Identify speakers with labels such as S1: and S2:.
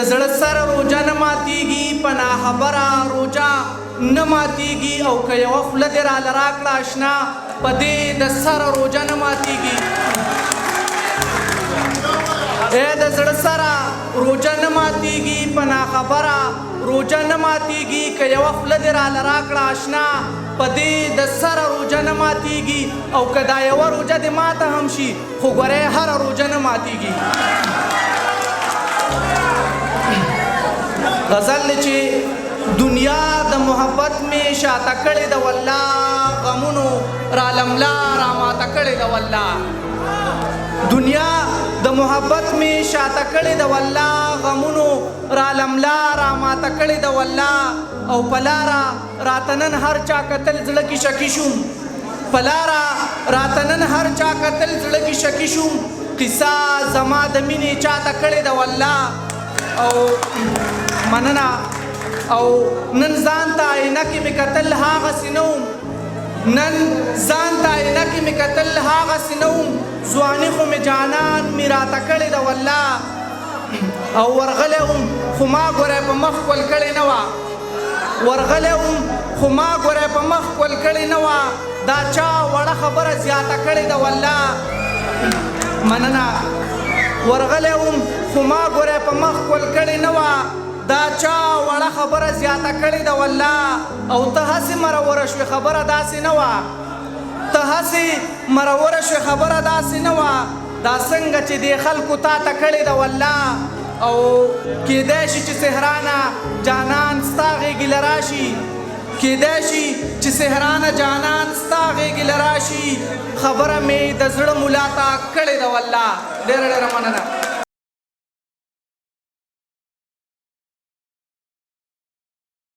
S1: زړه سره روژه نه ماتېږي په ناخبره روژه نه ماتېږي او که یوه خوله دې راله راکړه اشنا په دې د سره روژه نه ماتېږي د زړه سره روژه نه ماتېږي په ناخبره روژه نه ماتېږي که یوه خوله دې راله راکړه اشنا په دې د سره روژه نه ماتېږي او که دا یوه روژه دې ماته هم شي خو ګورئ هره روژه نه ماتېږي غزل چې دنیا د محبت می شاته کړې ده والله غمونو را لملا را ماته کړې ده والله دنیا د محبت می شاته کړې ده والله غمونو را لملا را ماته کړې ده والله او پلارا راته نن هر چا کتل زړه کې شکی شوم پلارا راته نن هر چا کتل زړه کې شکی شوم قصه زما د مینې چاته کړې ده والله او مننه او نن ځان ته آینه کې مې کتل هغسې نه وم نن ځان ته آینه کې مې کتل هغسې نه وم ځواني خو مې جانان مې راته کړې ده والله او ورغلی وم خو ما ګوری په مخ کول کړې نه وه ورغلی وم خو ما ګوری په مخ کول کړې نه وه دا چا وړه خبره زیاته کړې ده والله مننه ورغلی وم خو ما ګوری په مخ کول کړې نه وه دا چا وړه خبره زیاته کړې ده والله او ته هسې مروره شوې خبره داسې نه وه ته هسې مروره شوې خبره داسې نه وه دا څنګه چې دې خلکو تا ته کړې ده والله او کیدای شي چې سهرانه جانان ستا غېږې له راشي کیدای شي چې سهرانه جانان ستا غېږې له راشي خبره مې د زړه ملا ته کړې ده والله ډېره ډېره مننه